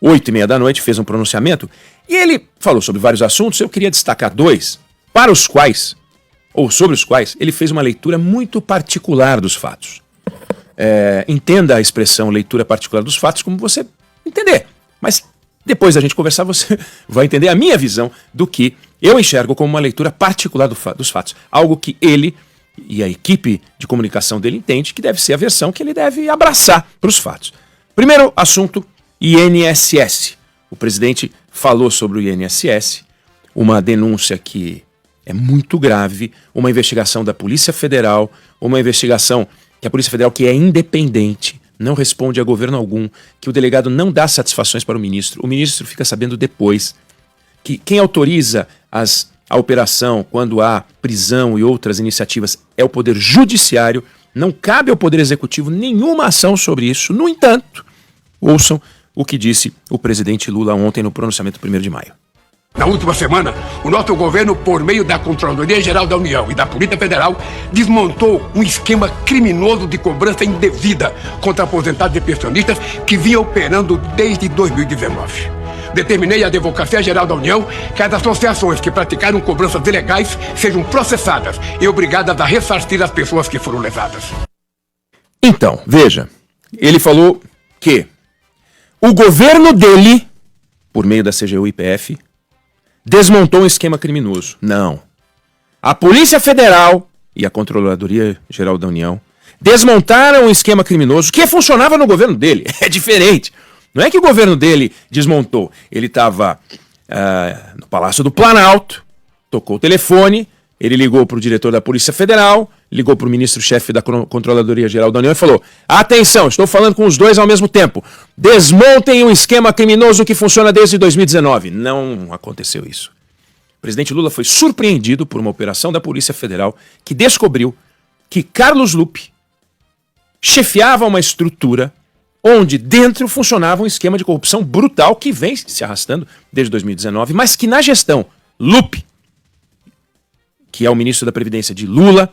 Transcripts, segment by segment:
8h30 da noite, fez um pronunciamento e ele falou sobre vários assuntos. Eu queria destacar dois, para os quais, ou sobre os quais, ele fez uma leitura muito particular dos fatos. Entenda a expressão leitura particular dos fatos como você entender, mas depois da gente conversar você vai entender a minha visão do que eu enxergo como uma leitura particular dos fatos, algo que ele e a equipe de comunicação dele entende que deve ser a versão que ele deve abraçar para os fatos. Primeiro assunto, INSS. O presidente falou sobre o INSS, uma denúncia que é muito grave, uma investigação da Polícia Federal, uma investigação que a Polícia Federal, que é independente, não responde a governo algum, que o delegado não dá satisfações para o ministro fica sabendo depois, que quem autoriza a operação quando há prisão e outras iniciativas é o Poder Judiciário, não cabe ao Poder Executivo nenhuma ação sobre isso. No entanto, ouçam o que disse o presidente Lula ontem no pronunciamento do 1º de maio. Na última semana, o nosso governo, por meio da Controladoria Geral da União e da Polícia Federal, desmontou um esquema criminoso de cobrança indevida contra aposentados e pensionistas que vinha operando desde 2019. Determinei à Advocacia Geral da União que as associações que praticaram cobranças ilegais sejam processadas e obrigadas a ressarcir as pessoas que foram lesadas. Então, veja, ele falou que o governo dele, por meio da CGU-IPF, desmontou um esquema criminoso. Não. A Polícia Federal e a Controladoria Geral da União desmontaram um esquema criminoso que funcionava no governo dele. É diferente. Não é que o governo dele desmontou. Ele estava no Palácio do Planalto, tocou o telefone, ele ligou para o diretor da Polícia Federal, ligou para o ministro-chefe da Controladoria Geral da União e falou: atenção, estou falando com os dois ao mesmo tempo. Desmontem um esquema criminoso que funciona desde 2019. Não aconteceu isso. O presidente Lula foi surpreendido por uma operação da Polícia Federal que descobriu que Carlos Lupe chefiava uma estrutura onde dentro funcionava um esquema de corrupção brutal que vem se arrastando desde 2019, mas que na gestão Lupe, que é o ministro da Previdência de Lula,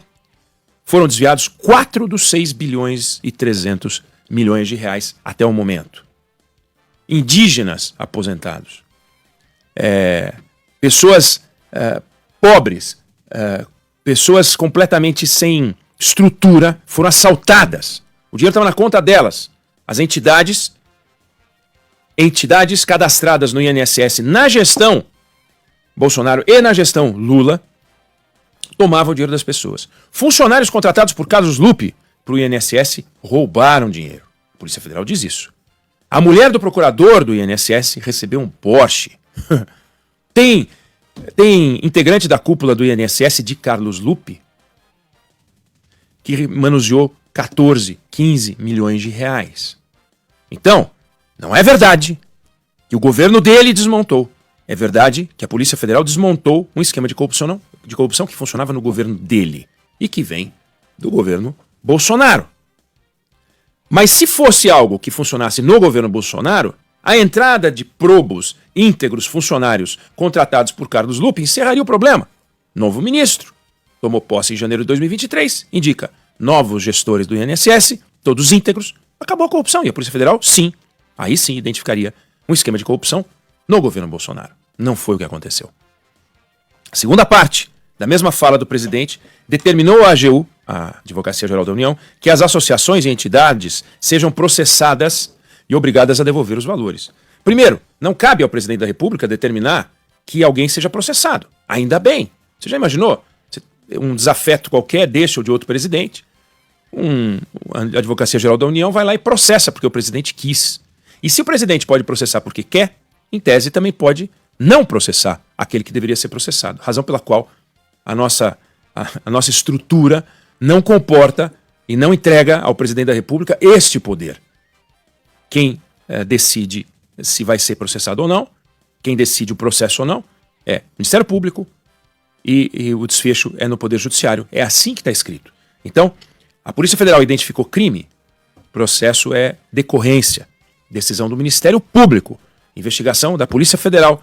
foram desviados 4 dos 6 bilhões e 300 milhões de reais até o momento. Indígenas aposentados, pessoas pobres, pessoas completamente sem estrutura foram assaltadas. O dinheiro estava na conta delas. As entidades cadastradas no INSS na gestão Bolsonaro e na gestão Lula tomavam o dinheiro das pessoas. Funcionários contratados por Carlos Lupe para o INSS roubaram dinheiro. A Polícia Federal diz isso. A mulher do procurador do INSS recebeu um Porsche. Tem integrante da cúpula do INSS de Carlos Lupe que manuseou 14, 15 milhões de reais. Então, não é verdade que o governo dele desmontou. É verdade que a Polícia Federal desmontou um esquema de corrupção que funcionava no governo dele e que vem do governo Bolsonaro. Mas se fosse algo que funcionasse no governo Bolsonaro, a entrada de probos, íntegros funcionários contratados por Carlos Lupe encerraria o problema. Novo ministro, tomou posse em janeiro de 2023, indica novos gestores do INSS, todos íntegros, acabou a corrupção. E a Polícia Federal, sim, aí sim identificaria um esquema de corrupção no governo Bolsonaro. Não foi o que aconteceu. A segunda parte da mesma fala do presidente determinou à AGU, a Advocacia Geral da União, que as associações e entidades sejam processadas e obrigadas a devolver os valores. Primeiro, não cabe ao presidente da República determinar que alguém seja processado. Ainda bem. Você já imaginou? Um desafeto qualquer desse ou de outro presidente, a Advocacia Geral da União vai lá e processa porque o presidente quis. E se o presidente pode processar porque quer, em tese também pode não processar aquele que deveria ser processado. Razão pela qual a nossa estrutura não comporta e não entrega ao presidente da República este poder. Quem decide se vai ser processado ou não, quem decide o processo ou não, é o Ministério Público e o desfecho é no Poder Judiciário. É assim que está escrito. Então, a Polícia Federal identificou crime, processo é decorrência, decisão do Ministério Público, investigação da Polícia Federal,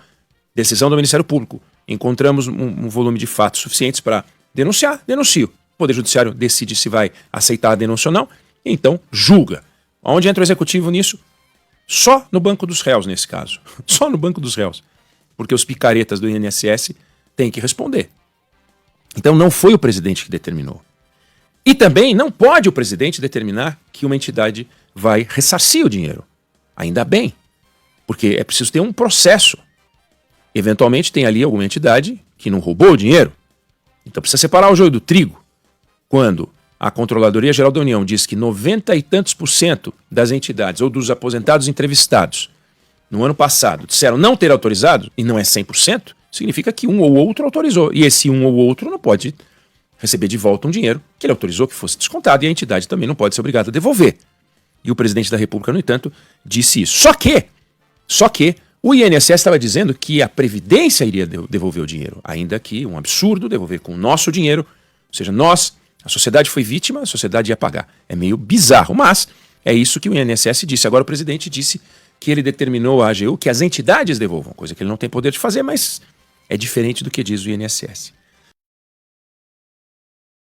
decisão do Ministério Público. Encontramos um volume de fatos suficientes para denunciar, denuncio. O Poder Judiciário decide se vai aceitar a denúncia ou não, e então julga. Onde entra o Executivo nisso? Só no banco dos réus, nesse caso. Só no banco dos réus. Porque os picaretas do INSS têm que responder. Então não foi o presidente que determinou. E também não pode o presidente determinar que uma entidade vai ressarcir o dinheiro. Ainda bem. Porque é preciso ter um processo. Eventualmente tem ali alguma entidade que não roubou o dinheiro. Então precisa separar o joio do trigo. Quando a Controladoria Geral da União diz que 90 e tantos % das entidades ou dos aposentados entrevistados no ano passado disseram não ter autorizado, e não é 100%, significa que um ou outro autorizou. E esse um ou outro não pode receber de volta um dinheiro que ele autorizou que fosse descontado, e a entidade também não pode ser obrigada a devolver. E o presidente da República, no entanto, disse isso. Só que o INSS estava dizendo que a Previdência iria devolver o dinheiro, ainda que um absurdo devolver com o nosso dinheiro, ou seja, a sociedade foi vítima, a sociedade ia pagar. É meio bizarro, mas é isso que o INSS disse. Agora o presidente disse que ele determinou à AGU que as entidades devolvam, coisa que ele não tem poder de fazer, mas é diferente do que diz o INSS.